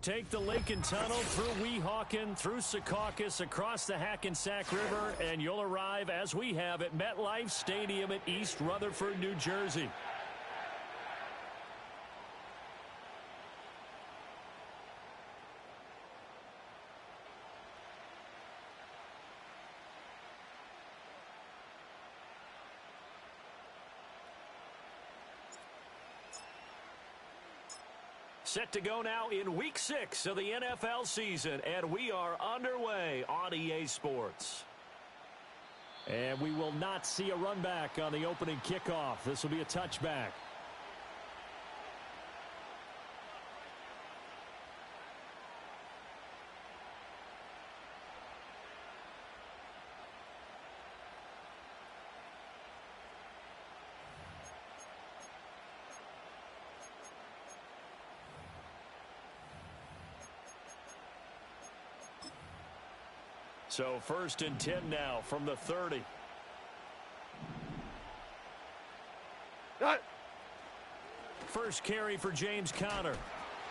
Take the Lincoln Tunnel through Weehawken, through Secaucus, across the Hackensack River, and you'll arrive, as we have, at MetLife Stadium at East Rutherford, New Jersey. Set to go now in Week 6 of the NFL season, and we are underway on EA Sports. And we will not see a run back on the opening kickoff. This will be a touchback. So 1st and 10 now from the 30. First carry for James Conner.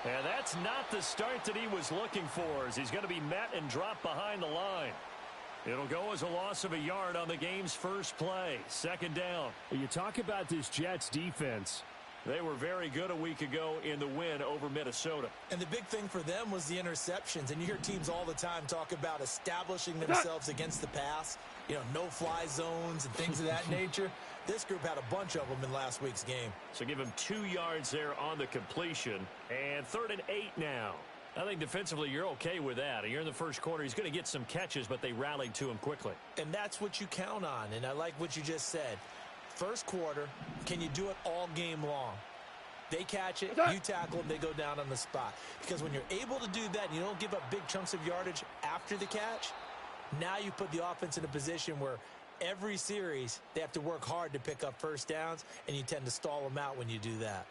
And that's not the start that he was looking for, as he's going to be met and dropped behind the line. It'll go as a loss of a yard on the game's first play. 2nd down. You talk about this Jets defense. They were very good a week ago in the win over Minnesota. And the big thing for them was the interceptions. And you hear teams all the time talk about establishing themselves against the pass. You know, no-fly zones and things of that nature. This group had a bunch of them in last week's game. So give him 2 yards there on the completion. And 3rd and 8 now. I think defensively you're okay with that. You're in the first quarter. He's going to get some catches, but they rallied to him quickly. And that's what you count on. And I like what you just said. First quarter, can you do it all game long? They catch it, you tackle them, they go down on the spot. Because when you're able to do that and you don't give up big chunks of yardage after the catch, now you put the offense in a position where every series they have to work hard to pick up first downs, and you tend to stall them out when you do that.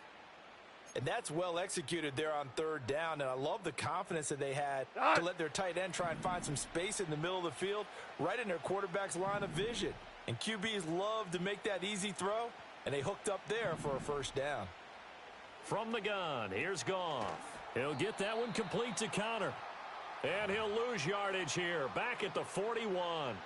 And that's well executed there on 3rd down. And I love the confidence that they had to let their tight end try and find some space in the middle of the field, right in their quarterback's line of vision. And QBs love to make that easy throw, and they hooked up there for a first down. From the gun, here's Goff. He'll get that one complete to Conner. And he'll lose yardage here, back at the 41.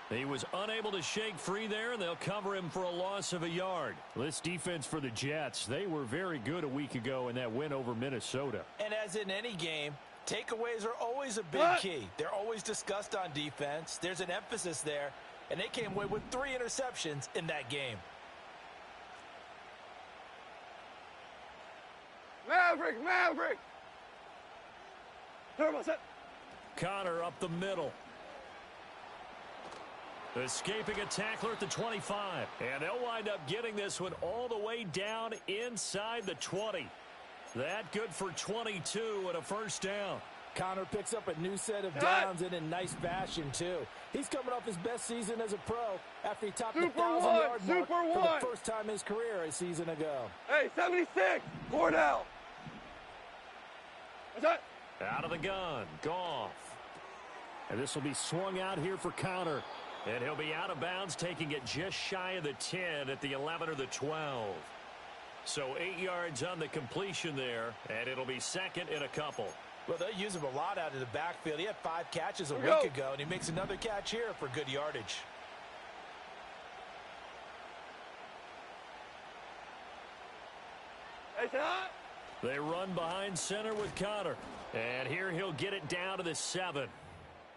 He was unable to shake free there, and they'll cover him for a loss of a yard. This defense for the Jets, they were very good a week ago in that win over Minnesota. And as in any game, takeaways are always a big key. They're always discussed on defense. There's an emphasis there. And they came away with 3 interceptions in that game. Maverick! Turbo set. Conner up the middle. Escaping a tackler at the 25. And they'll wind up getting this one all the way down inside the 20. That good for 22 and a first down. Conner picks up a new set of downs and in nice fashion, too. He's coming off his best season as a pro after he topped the 1,000-yard mark for the first time in his career a season ago. Hey, 76, Cordell. What's that? Out of the gun, Goff. And this will be swung out here for Conner. And he'll be out of bounds, taking it just shy of the 10 at the 11 or the 12. So 8 yards on the completion there, and it'll be 2nd and a couple. Well, they use him a lot out of the backfield. He had 5 catches a week ago, and he makes another catch here for good yardage. They run behind center with Conner. And here he'll get it down to the 7.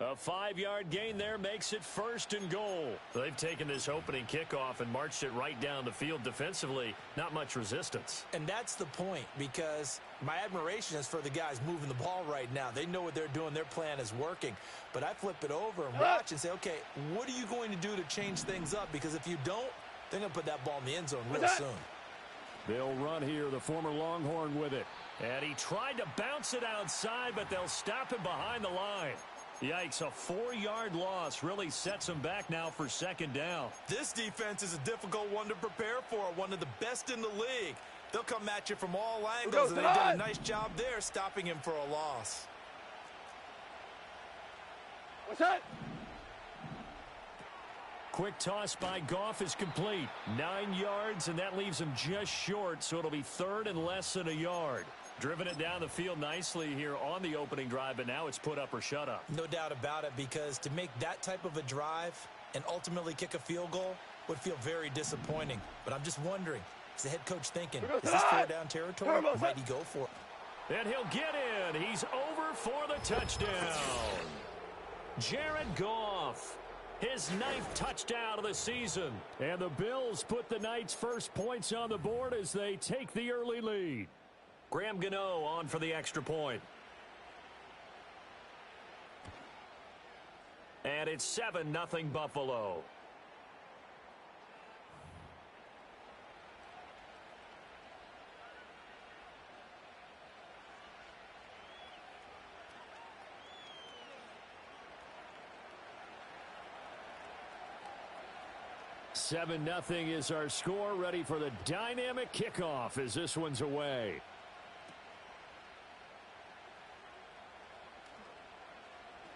A 5-yard gain there makes it 1st and goal. They've taken this opening kickoff and marched it right down the field defensively. Not much resistance. And that's the point, because my admiration is for the guys moving the ball right now. They know what they're doing. Their plan is working. But I flip it over and watch and say, okay, what are you going to do to change things up? Because if you don't, they're going to put that ball in the end zone real soon. They'll run here, the former Longhorn with it. And he tried to bounce it outside, but they'll stop him behind the line. Yikes, a 4-yard loss really sets him back now for 2nd down. This defense is a difficult one to prepare for, one of the best in the league. They'll come at you from all angles, and they did a nice job there stopping him for a loss. What's that? Quick toss by Goff is complete. 9 yards, and that leaves him just short, so it'll be 3rd and less than a yard. Driven it down the field nicely here on the opening drive, but now it's put up or shut up. No doubt about it, because to make that type of a drive and ultimately kick a field goal would feel very disappointing. But I'm just wondering, is the head coach thinking, is this 4-down territory? Might he go for it? And he'll get in. He's over for the touchdown. Jared Goff, his 9th touchdown of the season. And the Bills put the night's first points on the board as they take the early lead. Graham Gano on for the extra point. And it's 7-0 Buffalo. Seven 0 is our score. Ready for the dynamic kickoff as this one's away.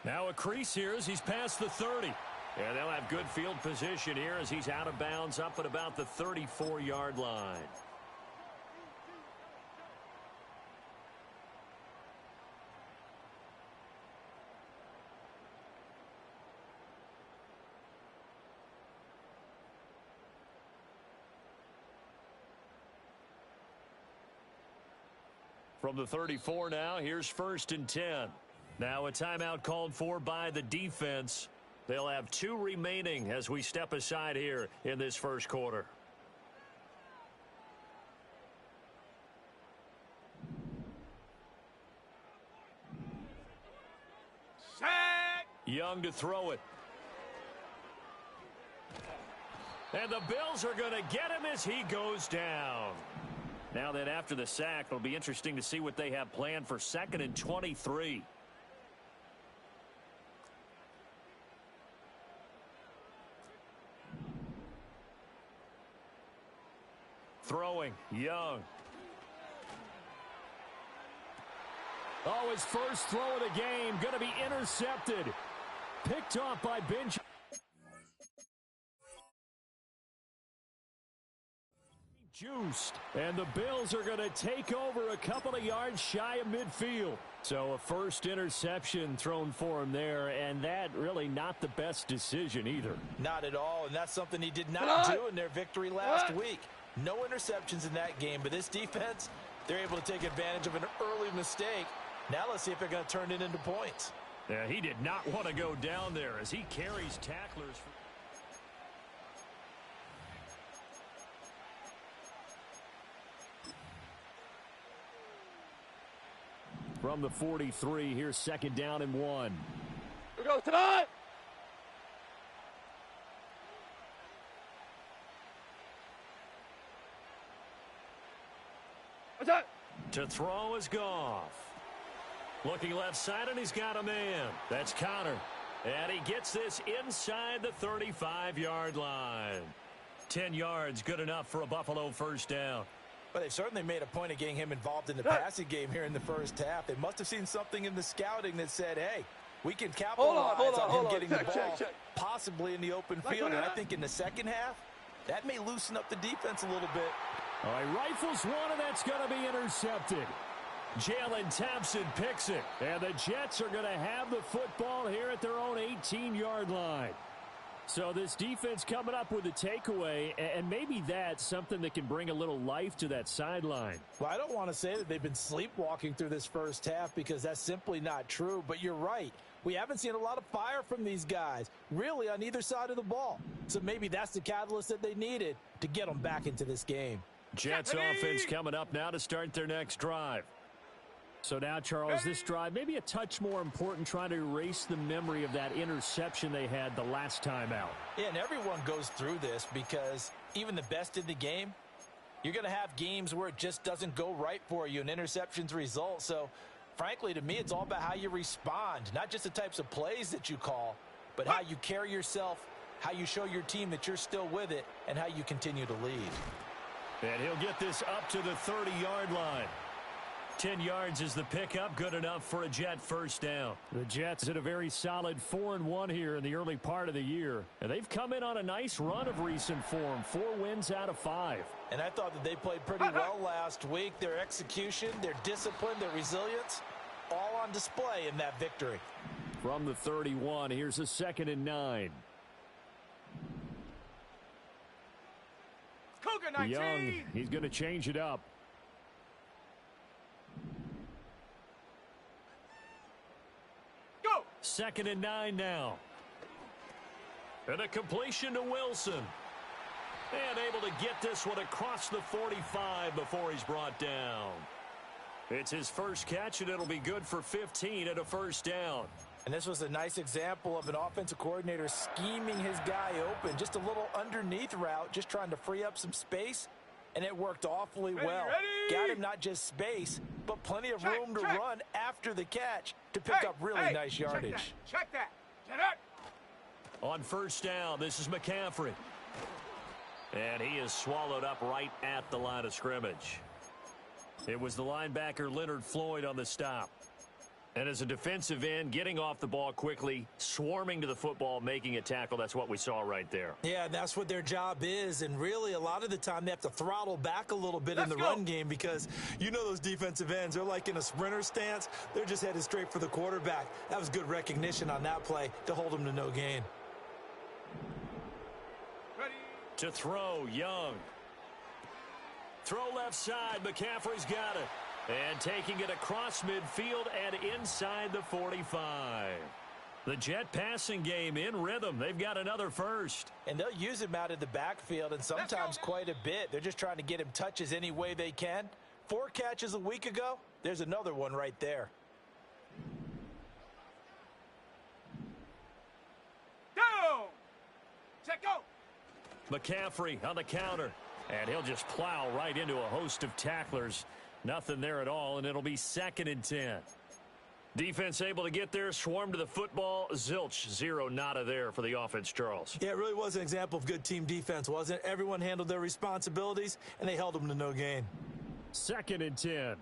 Now a crease here as he's past the 30. And they'll have good field position here as he's out of bounds up at about the 34-yard line. From the 34 now, here's 1st and 10. Now a timeout called for by the defense. They'll have 2 remaining as we step aside here in this first quarter. Sack! Young to throw it. And the Bills are going to get him as he goes down. Now then, after the sack, it'll be interesting to see what they have planned for 2nd and 23. Throwing, Young. Oh, his first throw of the game, going to be intercepted. Picked off by Benjamin. Juiced, and the Bills are going to take over a couple of yards shy of midfield. So a first interception thrown for him there, and that really not the best decision either. Not at all, and that's something he did not do in their victory last week. No interceptions in that game, but this defense, they're able to take advantage of an early mistake. Now let's see if they're going to turn it into points. Yeah, he did not want to go down there as he carries tacklers. From the 43, here's 2nd down and 1. Here goes tonight! What's that? To throw is Goff. Looking left side, and he's got a man. That's Connor. And he gets this inside the 35-yard line. 10 yards, good enough for a Buffalo first down. But they've certainly made a point of getting him involved in the passing game here in the first half. They must have seen something in the scouting that said, hey, we can capitalize on him getting the ball possibly in the open field. And I think in the second half, that may loosen up the defense a little bit. All right, rifles one, and that's going to be intercepted. Jalen Thompson picks it. And the Jets are going to have the football here at their own 18-yard line. So this defense coming up with a takeaway, and maybe that's something that can bring a little life to that sideline. Well, I don't want to say that they've been sleepwalking through this first half because that's simply not true, but you're right. We haven't seen a lot of fire from these guys, really on either side of the ball. So maybe that's the catalyst that they needed to get them back into this game. Jets offense coming up now to start their next drive. So now, Charles, this drive maybe a touch more important, trying to erase the memory of that interception they had the last time out. Yeah, and everyone goes through this because even the best in the game, you're going to have games where it just doesn't go right for you and interceptions result. So, frankly, to me, it's all about how you respond, not just the types of plays that you call, but how you carry yourself, how you show your team that you're still with it, and how you continue to lead. And he'll get this up to the 30-yard line. 10 yards is the pickup, good enough for a Jet first down. The Jets had a very solid 4-1 here in the early part of the year. And they've come in on a nice run of recent form, 4 wins out of 5. And I thought that they played pretty well last week. Their execution, their discipline, their resilience, all on display in that victory. From the 31, here's a 2nd and 9. Cougar 19. Young, he's going to change it up. Go. 2nd and 9 now. And a completion to Wilson. And able to get this one across the 45 before he's brought down. It's his first catch, and it'll be good for 15 at a first down. And this was a nice example of an offensive coordinator scheming his guy open. Just a little underneath route, just trying to free up some space. And it worked awfully well. Got him not just space, but plenty of room to run after the catch to pick up really nice yardage. Check that. Get it. On first down, this is McCaffrey. And he is swallowed up right at the line of scrimmage. It was the linebacker Leonard Floyd on the stop. And as a defensive end, getting off the ball quickly, swarming to the football, making a tackle, that's what we saw right there. Yeah, that's what their job is. And really, a lot of the time, they have to throttle back a little bit in the run game because you know those defensive ends, they're like in a sprinter stance. They're just headed straight for the quarterback. That was good recognition on that play to hold them to no gain. Ready. To throw, Young. Throw left side, McCaffrey's got it. And taking it across midfield and inside the 45. The Jet passing game in rhythm. They've got another first. And they'll use him out of the backfield and sometimes quite a bit. They're just trying to get him touches any way they can. 4 catches a week ago. There's another one right there. Down. Check go. McCaffrey on the counter. And he'll just plow right into a host of tacklers. Nothing there at all, and it'll be 2nd and 10. Defense able to get there, swarm to the football. Zilch, 0 nada there for the offense, Charles. Yeah, it really was an example of good team defense, wasn't it? Everyone handled their responsibilities, and they held them to no gain. 2nd and 10.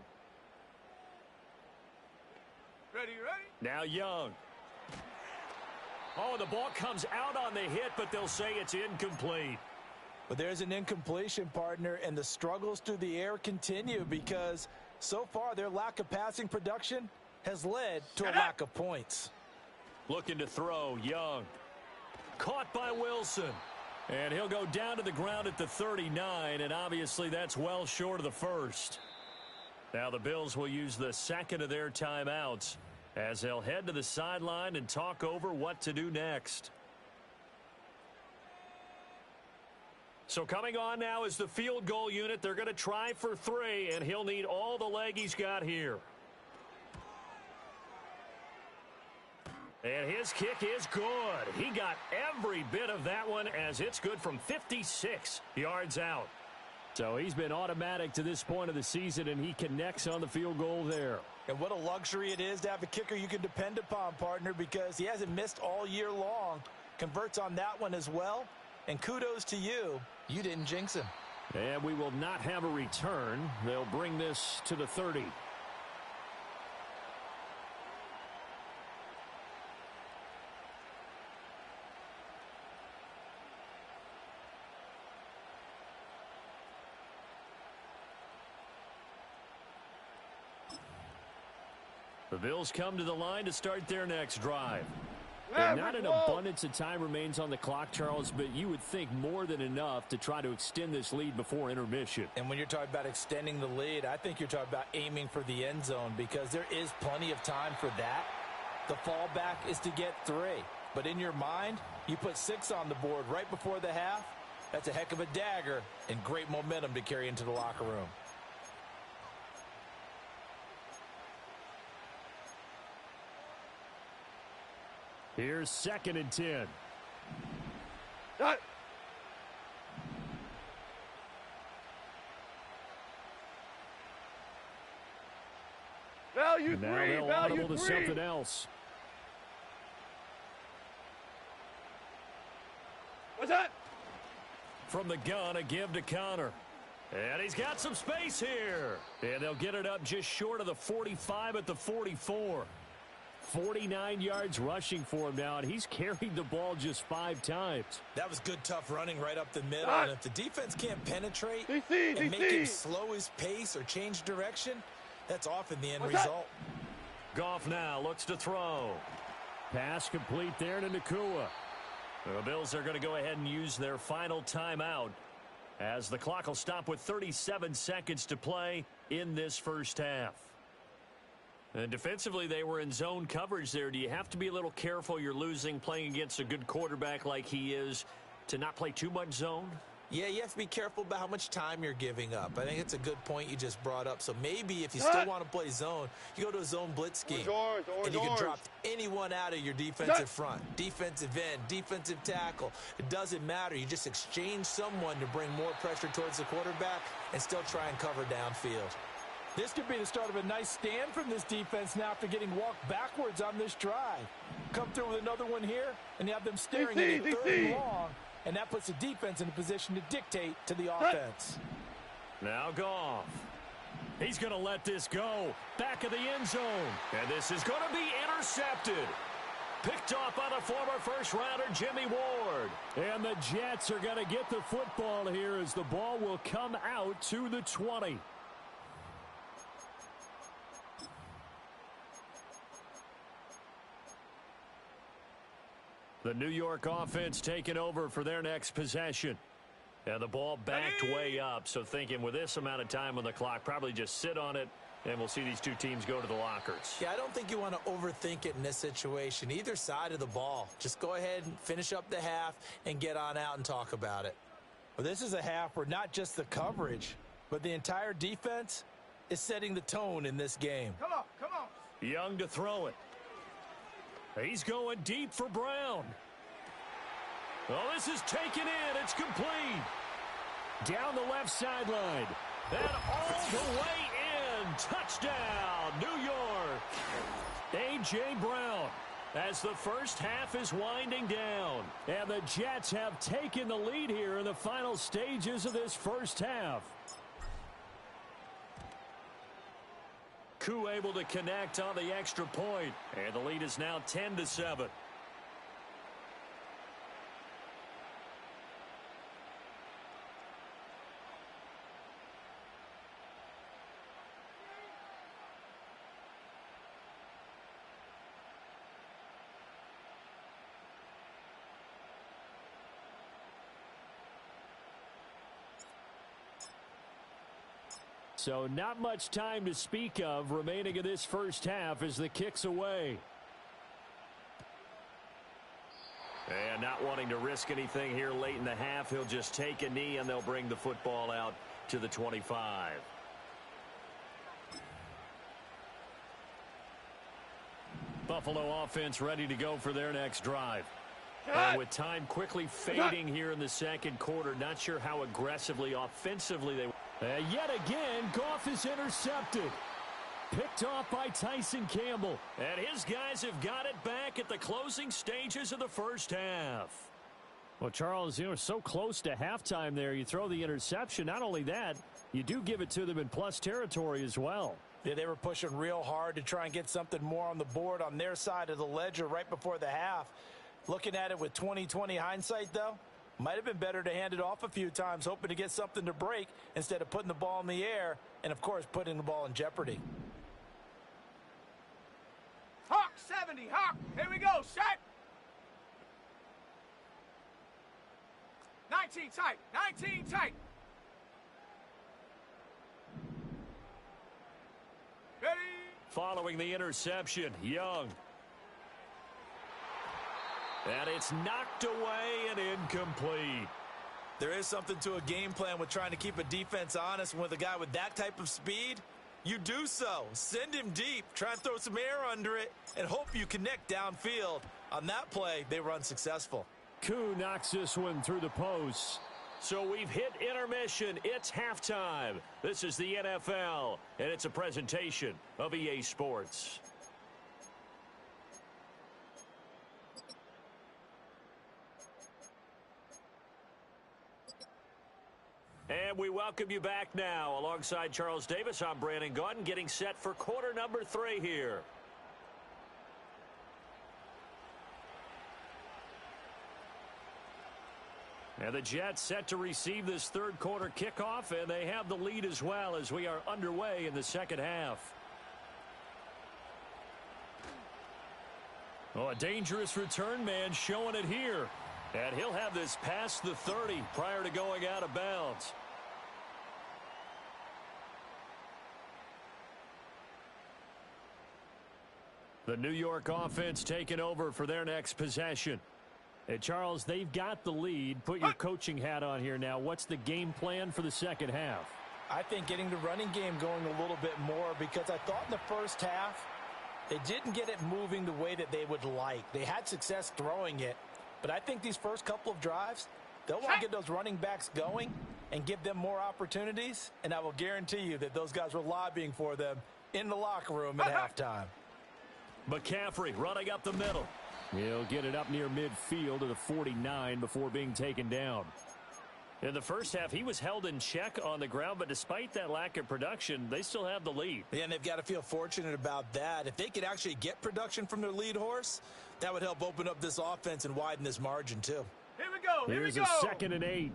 Ready. Now Young. Oh, the ball comes out on the hit, but they'll say it's incomplete. But there's an incompletion, partner, and the struggles through the air continue because so far their lack of passing production has led to a lack of points. Looking to throw, Young. Caught by Wilson. And he'll go down to the ground at the 39, and obviously that's well short of the first. Now the Bills will use the 2nd of their timeouts as they'll head to the sideline and talk over what to do next. So coming on now is the field goal unit. They're going to try for 3, and he'll need all the leg he's got here. And his kick is good. He got every bit of that one as it's good from 56 yards out. So he's been automatic to this point of the season, and he connects on the field goal there. And what a luxury it is to have a kicker you can depend upon, partner, because he hasn't missed all year long. Converts on that one as well. And kudos to you. You didn't jinx him. And we will not have a return. They'll bring this to the 30. The Bills come to the line to start their next drive. And not an abundance of time remains on the clock, Charles, but you would think more than enough to try to extend this lead before intermission. And when you're talking about extending the lead, I think you're talking about aiming for the end zone because there is plenty of time for that. The fallback is to get 3. But in your mind, you put 6 on the board right before the half. That's a heck of a dagger and great momentum to carry into the locker room. Here's 2nd and 10. Value And now 3. they'll Value audible to 3. something else. What's that? From the gun, a give to Connor. And he's got some space here. And they'll get it up just short of the 45 at the 44. 49 yards rushing for him now, and he's carried the ball just 5 times. That was good, tough running right up the middle. And if the defense can't penetrate and make him slow his pace or change direction, that's often the end result. Goff now looks to throw. Pass complete there to Nakua. The Bills are going to go ahead and use their final timeout as the clock will stop with 37 seconds to play in this first half. And defensively, they were in zone coverage there. Do you have to be a little careful? You're losing playing against a good quarterback like he is to not play too much zone? Yeah, you have to be careful about how much time you're giving up. I think it's a good point you just brought up. So maybe if you still want to play zone, you go to a zone blitz scheme. And you can drop anyone out of your defensive front. Defensive end, defensive tackle. It doesn't matter. You just exchange someone to bring more pressure towards the quarterback and still try and cover downfield. This could be the start of a nice stand from this defense now after getting walked backwards on this drive. Come through with another one here, and you have them staring at a 3rd and long, and that puts the defense in a position to dictate to the offense. Now Goff. He's going to let this go. Back of the end zone. And this is going to be intercepted. Picked off by the former first-rounder Jimmy Ward. And the Jets are going to get the football here as the ball will come out to the 20. The New York offense taking over for their next possession. And the ball backed way up. So thinking with this amount of time on the clock, probably just sit on it, and we'll see these two teams go to the lockers. Yeah, I don't think you want to overthink it in this situation. Either side of the ball. Just go ahead and finish up the half and get on out and talk about it. Well, this is a half where not just the coverage, but the entire defense is setting the tone in this game. Come on, come on. Young to throw it. He's going deep for Brown. Oh, this is taken in. It's complete. Down the left sideline. And all the way in. Touchdown, New York. A.J. Brown as the first half is winding down. And the Jets have taken the lead here in the final stages of this first half. Koo able to connect on the extra point. And the lead is now 10-7. So not much time to speak of remaining in this first half as the kick's away. And not wanting to risk anything here late in the half, he'll just take a knee and they'll bring the football out to the 25. Buffalo offense ready to go for their next drive. And with time quickly fading here in the second quarter, not sure how aggressively offensively they yet again, Goff is intercepted. Picked off by Tyson Campbell. And his guys have got it back at the closing stages of the first half. Well, Charles, you know, so close to halftime there. You throw the interception. Not only that, you do give it to them in plus territory as well. Yeah, they were pushing real hard to try and get something more on the board on their side of the ledger right before the half. Looking at it with 20/20 hindsight, though, might have been better to hand it off a few times, hoping to get something to break instead of putting the ball in the air and, of course, putting the ball in jeopardy. Hawk 70, Hawk. Here we go, set. 19 tight, 19 tight. Ready. Following the interception, Young. And it's knocked away and incomplete. There is something to a game plan with trying to keep a defense honest. And with a guy with that type of speed, you do so. Send him deep, try and throw some air under it, and hope you connect downfield. On that play, they were unsuccessful. Koo knocks this one through the posts. So we've hit intermission. It's halftime. This is the NFL, and it's a presentation of EA Sports. And we welcome you back now. Alongside Charles Davis, I'm Brandon Gaudin, getting set for quarter number 3 here. And the Jets set to receive this third quarter kickoff, and they have the lead as well as we are underway in the second half. Oh, a dangerous return man showing it here. And he'll have this past the 30 prior to going out of bounds. The New York offense taking over for their next possession. Hey, Charles, they've got the lead. Put your coaching hat on here now. What's the game plan for the second half? I think getting the running game going a little bit more, because I thought in the first half they didn't get it moving the way that they would like. They had success throwing it, but I think these first couple of drives, they'll want to get those running backs going and give them more opportunities, and I will guarantee you that those guys were lobbying for them in the locker room at halftime. McCaffrey running up the middle. He'll get it up near midfield to the 49 before being taken down. In the first half, he was held in check on the ground, but despite that lack of production, they still have the lead. Yeah, and they've got to feel fortunate about that. If they could actually get production from their lead horse, that would help open up this offense and widen this margin too. Here we go. Here Here's we go. a 2nd and 8.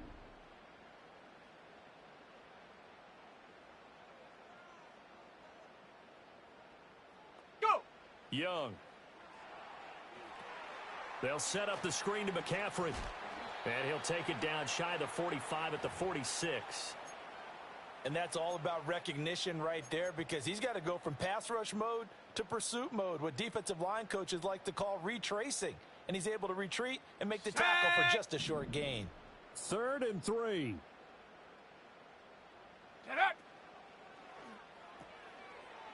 Go. Young. They'll set up the screen to McCaffrey. And he'll take it down shy of the 45 at the 46. And that's all about recognition right there, because he's got to go from pass rush mode to pursuit mode, what defensive line coaches like to call retracing. And he's able to retreat and make the tackle for just a short gain. 3rd and 3. Get up.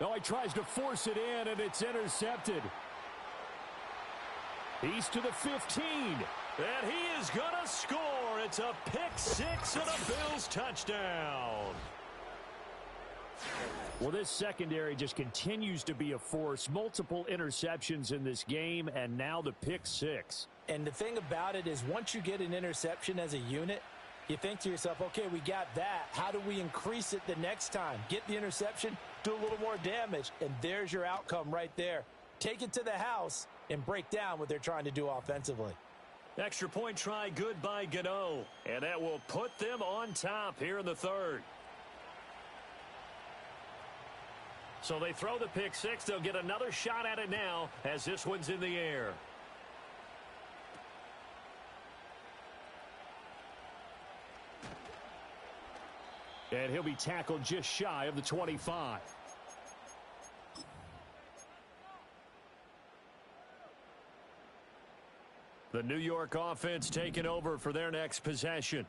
Oh, he tries to force it in, and it's intercepted. He's to the 15. And he is going to score. It's a pick-6 and a Bills touchdown. Well, this secondary just continues to be a force. Multiple interceptions in this game, and now the pick-6. And the thing about it is, once you get an interception as a unit, you think to yourself, okay, we got that. How do we increase it the next time? Get the interception, do a little more damage, and there's your outcome right there. Take it to the house and break down what they're trying to do offensively. Extra point try good by Gano. And that will put them on top here in the 3rd. So they throw the pick-6. They'll get another shot at it now as this one's in the air. And he'll be tackled just shy of the 25. The New York offense taking over for their next possession.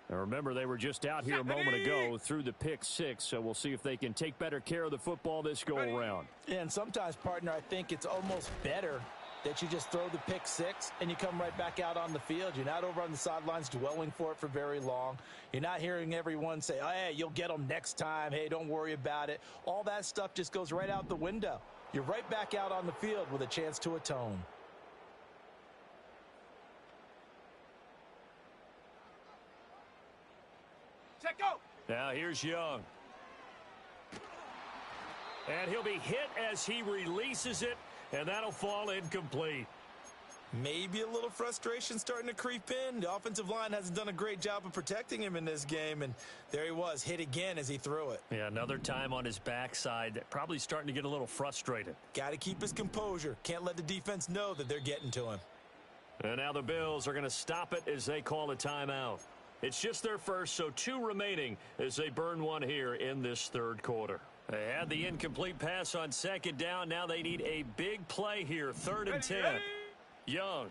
Now remember, they were just out here a moment ago through the pick-6, so we'll see if they can take better care of the football this go-around. Yeah, and sometimes, partner, I think it's almost better that you just throw the pick-6 and you come right back out on the field. You're not over on the sidelines dwelling for it for very long. You're not hearing everyone say, oh, hey, you'll get them next time. Hey, don't worry about it. All that stuff just goes right out the window. You're right back out on the field with a chance to atone. Set go. Now here's Young. And he'll be hit as he releases it, and that'll fall incomplete. Maybe a little frustration starting to creep in. The offensive line hasn't done a great job of protecting him in this game, and there he was, hit again as he threw it. Yeah, another time on his backside, probably starting to get a little frustrated. Got to keep his composure. Can't let the defense know that they're getting to him. And now the Bills are going to stop it as they call a timeout. It's just their first, so 2 remaining as they burn one here in this 3rd quarter. They had the incomplete pass on 2nd down. Now they need a big play here, 3rd and 10. Ready. Young.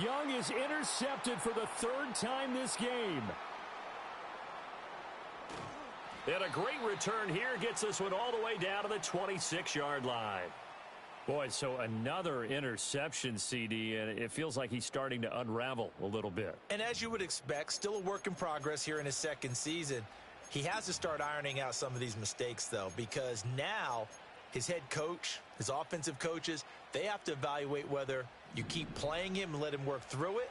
Young is intercepted for the 3rd time this game. And a great return here gets this one all the way down to the 26-yard line. Boy, so another interception, CD, and it feels like he's starting to unravel a little bit. And as you would expect, still a work in progress here in his 2nd season. He has to start ironing out some of these mistakes, though, because now his head coach, his offensive coaches, they have to evaluate whether you keep playing him and let him work through it,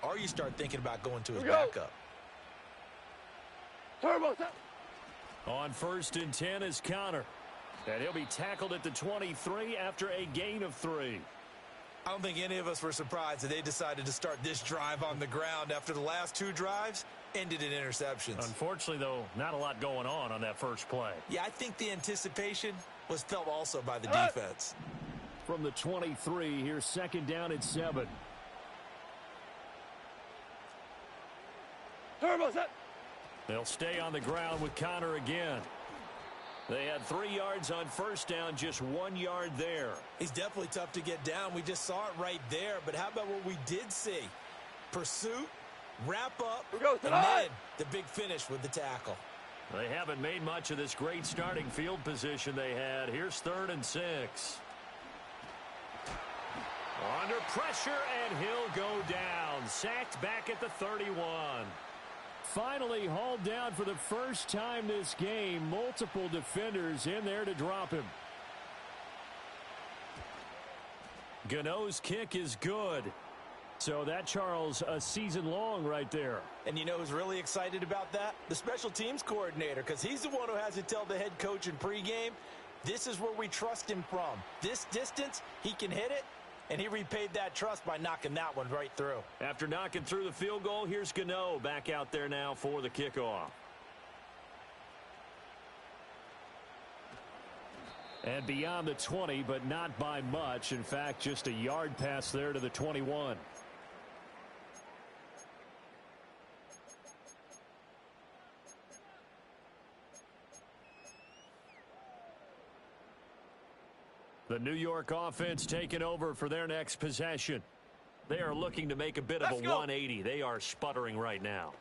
or you start thinking about going to his backup. Turbo set. On 1st and 10 is Connor. And he'll be tackled at the 23 after a gain of 3. I don't think any of us were surprised that they decided to start this drive on the ground after the last 2 drives ended in interceptions. Unfortunately, though, not a lot going on that first play. Yeah, I think the anticipation was felt also by the defense. From the 23, here's 2nd down and 7. Turbo set. They'll stay on the ground with Connor again. They had 3 yards on 1st down, just 1 yard there. He's definitely tough to get down. We just saw it right there. But how about what we did see? Pursuit, wrap up, and then the big finish with the tackle. They haven't made much of this great starting field position they had. Here's 3rd and 6. Under pressure, and he'll go down. Sacked back at the 31. Finally hauled down for the first time this game. Multiple defenders in there to drop him. Gano's kick is good. So that, Charles, a season long right there. And you know who's really excited about that? The special teams coordinator, because he's the one who has to tell the head coach in pregame, this is where we trust him from. This distance, he can hit it. And he repaid that trust by knocking that one right through. After knocking through the field goal, here's Gano back out there now for the kickoff. And beyond the 20, but not by much. In fact, just a yard pass there to the 21. The New York offense taking over for their next possession. They are looking to make a bit of a 180. They are sputtering right now.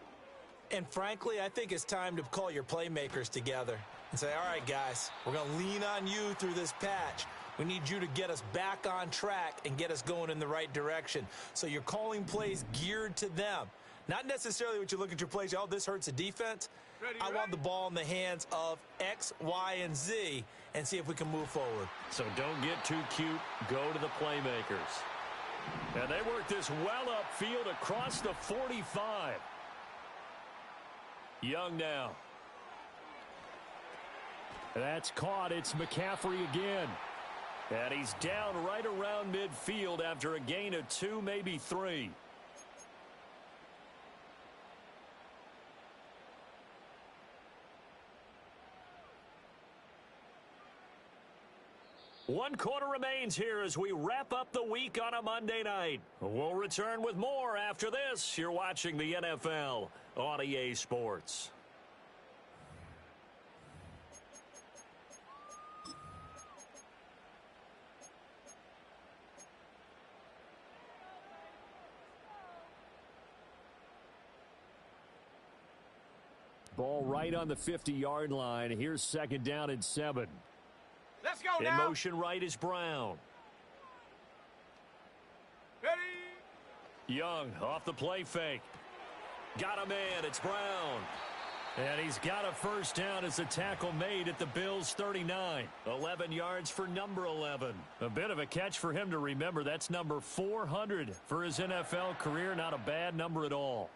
And frankly, I think it's time to call your playmakers together and say, all right, guys, we're going to lean on you through this patch. We need you to get us back on track and get us going in the right direction. So you're calling plays geared to them. Not necessarily what you look at your plays, oh, this hurts the defense. I want the ball in the hands of X, Y, and Z and see if we can move forward. So don't get too cute. Go to the playmakers. And they work this well upfield across the 45. Young now. That's caught. It's McCaffrey again. And he's down right around midfield after a gain of 2, maybe 3. One quarter remains here as we wrap up the week on a Monday night. We'll return with more after this. You're watching the NFL on EA Sports. Ball right on the 50-yard line. Here's 2nd down and 7. Let's go now. In motion right is Brown. Ready. Young off the play fake. Got a man. It's Brown. And he's got a 1st down as a tackle made at the Bills' 39. 11 yards for number 11. A bit of a catch for him to remember. That's number 400 for his NFL career. Not a bad number at all.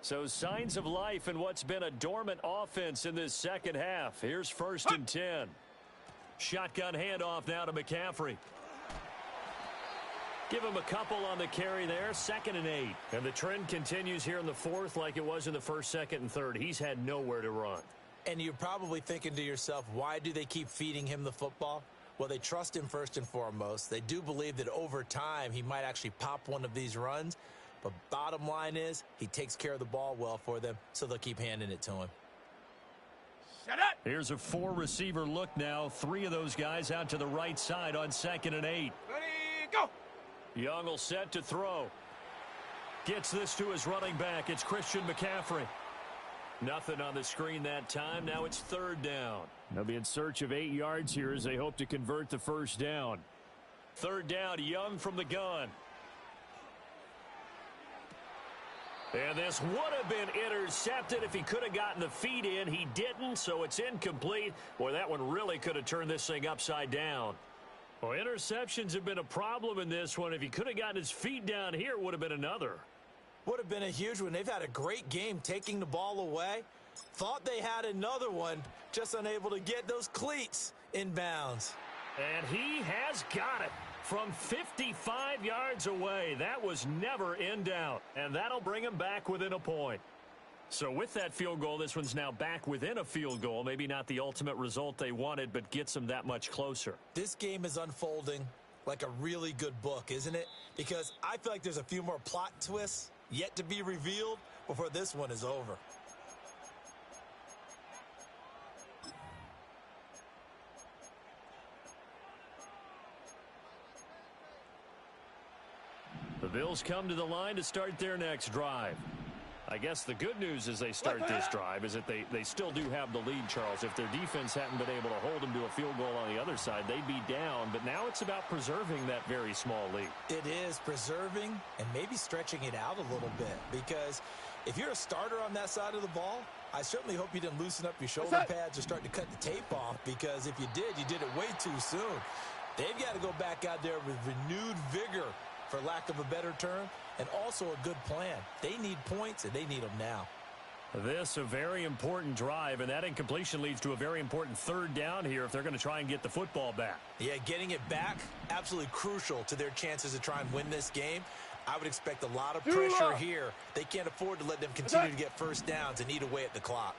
So signs of life in what's been a dormant offense in this second half. Here's 1st and 10. Shotgun handoff now to McCaffrey. Give him a couple on the carry there. 2nd and 8. And the trend continues here in the 4th like it was in the 1st, 2nd, and 3rd. He's had nowhere to run. And you're probably thinking to yourself, why do they keep feeding him the football? Well, they trust him first and foremost. They do believe that over time he might actually pop one of these runs. But bottom line is, he takes care of the ball well for them, so they'll keep handing it to him. Shut up! Here's a 4-receiver look now. 3 of those guys out to the right side on 2nd and 8. Ready, go! Young will set to throw. Gets this to his running back. It's Christian McCaffrey. Nothing on the screen that time. Now it's 3rd down. They'll be in search of 8 yards here as they hope to convert the 1st down. 3rd down, Young from the gun. And this would have been intercepted if he could have gotten the feet in. He didn't, so it's incomplete. Boy, that one really could have turned this thing upside down. Well, interceptions have been a problem in this one. If he could have gotten his feet down here, it would have been another. Would have been a huge one. They've had a great game taking the ball away. Thought they had another one, just unable to get those cleats in bounds. And he has got it. From 55 yards away, that was never in doubt. And that'll bring him back within a point. So with that field goal, this one's now back within a field goal. Maybe not the ultimate result they wanted, but gets them that much closer. This game is unfolding like a really good book, isn't it? Because I feel like there's a few more plot twists yet to be revealed before this one is over. The Bills come to the line to start their next drive. I guess the good news as they start this drive is that they still do have the lead, Charles. If their defense hadn't been able to hold them to a field goal on the other side, they'd be down. But now it's about preserving that very small lead. It is preserving and maybe stretching it out a little bit. Because if you're a starter on that side of the ball, I certainly hope you didn't loosen up your shoulder pads or start to cut the tape off. Because if you did it way too soon. They've got to go back out there with renewed vigor, for lack of a better term, and also a good plan. They need points, and they need them now. This a very important drive, and that incompletion leads to a very important third down here if they're going to try and get the football back. Yeah, getting it back, absolutely crucial to their chances to try and win this game. I would expect a lot of pressure here. They can't afford to let them continue to get first downs and eat away at the clock.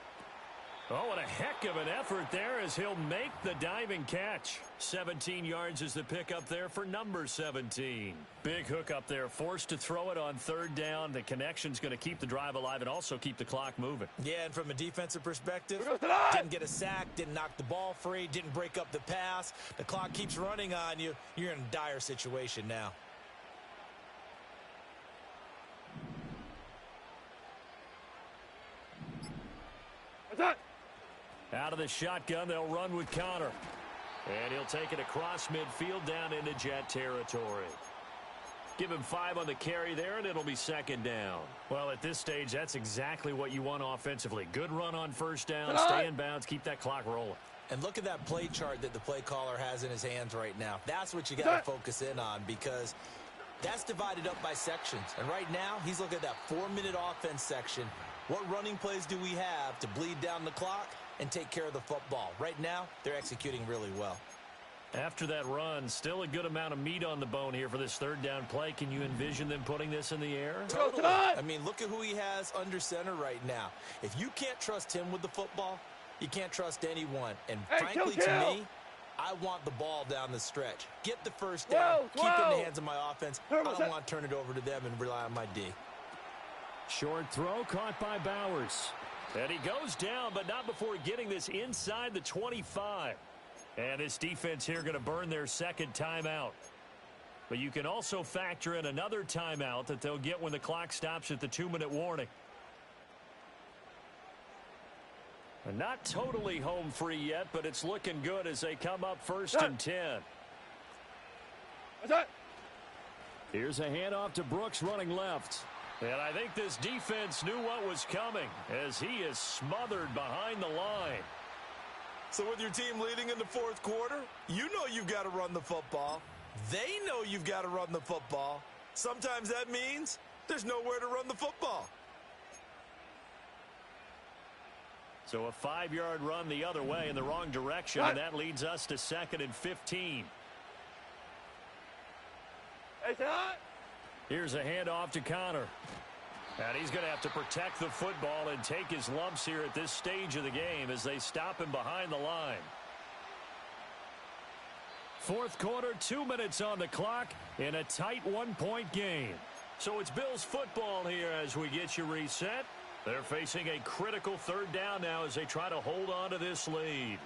Oh, and a heck of an effort there as he'll make the diving catch. 17 yards is the pickup there for number 17. Big hook up there, forced to throw it on third down. The connection's going to keep the drive alive and also keep the clock moving. Yeah, and from a defensive perspective, didn't get a sack, didn't knock the ball free, didn't break up the pass. The clock keeps running on you. You're in a dire situation now. Out of the shotgun, they'll run with Connor. And he'll take it across midfield down into Jet territory. Give him 5 on the carry there, and it'll be second down. Well, at this stage, that's exactly what you want offensively. Good run on first down, stay in bounds, keep that clock rolling. And look at that play chart that the play caller has in his hands right now. That's what you got to focus in on, because that's divided up by sections. And right now, he's looking at that 4-minute offense section. What running plays do we have to bleed down the clock and take care of the football? Right now, they're executing really well. After that run, still a good amount of meat on the bone here for this third down play. Can you envision them putting this in the air? Totally. I mean, look at who he has under center right now. If you can't trust him with the football, you can't trust anyone. And frankly, to me, I want the ball down the stretch. Get the first down, keep it in the hands of my offense. I don't want to turn it over to them and rely on my D. Short throw caught by Bowers. And he goes down, but not before getting this inside the 25. And this defense here going to burn their second timeout. But you can also factor in another timeout that they'll get when the clock stops at the 2-minute warning. And not totally home free yet, but it's looking good as they come up first and 10. Here's a handoff to Brooks running left. And I think this defense knew what was coming as he is smothered behind the line. So with your team leading in the fourth quarter, you know you've got to run the football. They know you've got to run the football. Sometimes that means there's nowhere to run the football. So a 5-yard run the other way in the wrong direction, and that leads us to 2nd and 15. Here's a handoff to Connor. And he's going to have to protect the football and take his lumps here at this stage of the game as they stop him behind the line. Fourth quarter, 2 minutes on the clock in a tight 1-point game. So it's Bills football here as we get you reset. They're facing a critical third down now as they try to hold on to this lead.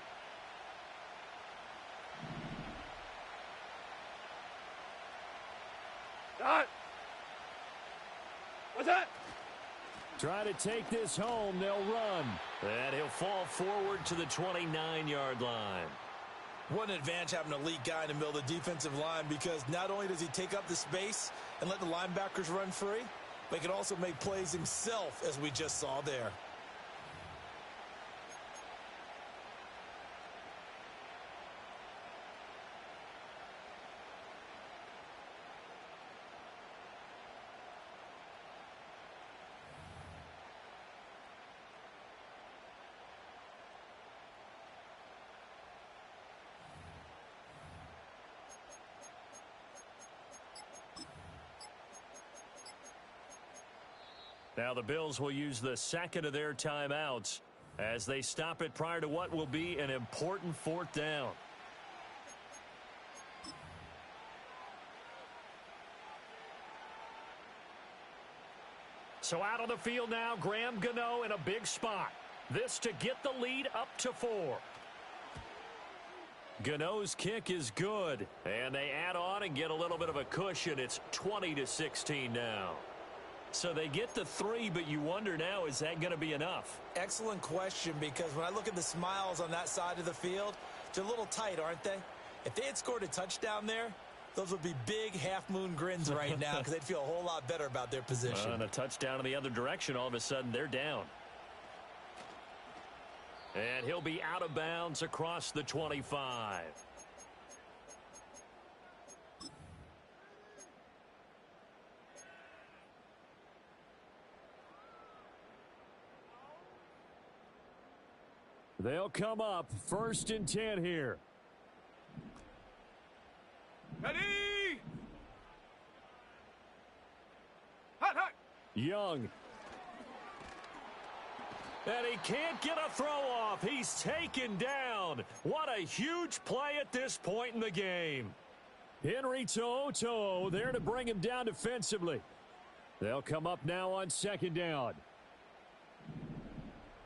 Try to take this home. They'll run. And he'll fall forward to the 29-yard line. What an advantage having an elite guy in the middle of the defensive line, because not only does he take up the space and let the linebackers run free, but he can also make plays himself, as we just saw there. Now the Bills will use the second of their timeouts as they stop it prior to what will be an important fourth down. So out on the field now, Graham Gano in a big spot. This to get the lead up to 4. Gano's kick is good, and they add on and get a little bit of a cushion. It's 20-16 now. So they get the 3, but you wonder now, is that going to be enough? Excellent question, because when I look at the smiles on that side of the field, they're a little tight, aren't they? If they had scored a touchdown there, those would be big half-moon grins right now because they'd feel a whole lot better about their position. And a touchdown in the other direction, all of a sudden they're down. And he'll be out of bounds across the 25. They'll come up 1st and 10 here. Ready? Hot, hot. Young. And he can't get a throw off. He's taken down. What a huge play at this point in the game. Henry To'o there to bring him down defensively. They'll come up now on 2nd down.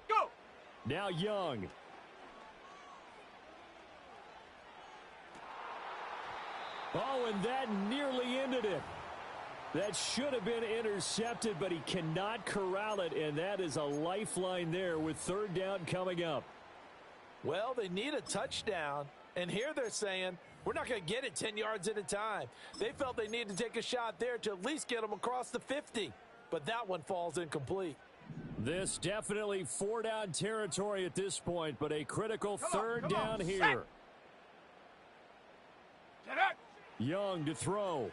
Go. Now Young. Oh, and that nearly ended it. That should have been intercepted, but he cannot corral it, and that is a lifeline there with 3rd down coming up. Well, they need a touchdown, and here they're saying, we're not going to get it 10 yards at a time. They felt they needed to take a shot there to at least get them across the 50, but that one falls incomplete. This definitely 4-down territory at this point, but a critical 3rd down here. Young to throw.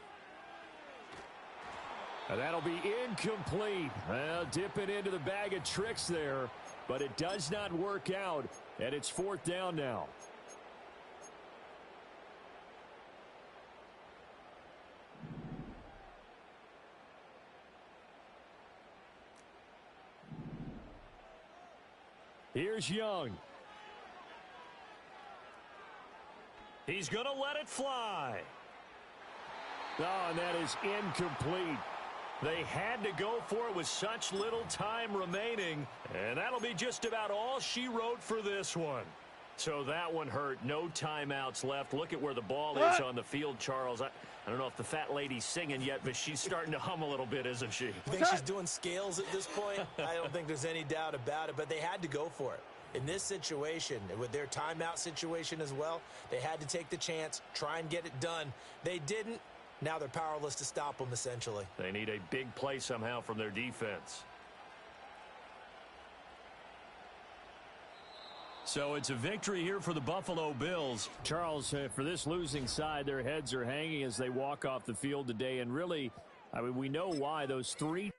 And that'll be incomplete. Well, dipping into the bag of tricks there, but it does not work out, and it's 4th down now. Here's Young. He's going to let it fly. Oh, and that is incomplete. They had to go for it with such little time remaining, and that'll be just about all she wrote for this one. So that one hurt. No timeouts left. Look at where the ball is on the field, Charles. I don't know if the fat lady's singing yet, but she's starting to hum a little bit, isn't she? You think she's doing scales at this point? I don't think there's any doubt about it, but they had to go for it. In this situation, with their timeout situation as well, they had to take the chance, try and get it done. They didn't. Now they're powerless to stop them, essentially. They need a big play somehow from their defense. So it's a victory here for the Buffalo Bills. Charles, for this losing side, their heads are hanging as they walk off the field today. And really, I mean, we know why. Those 3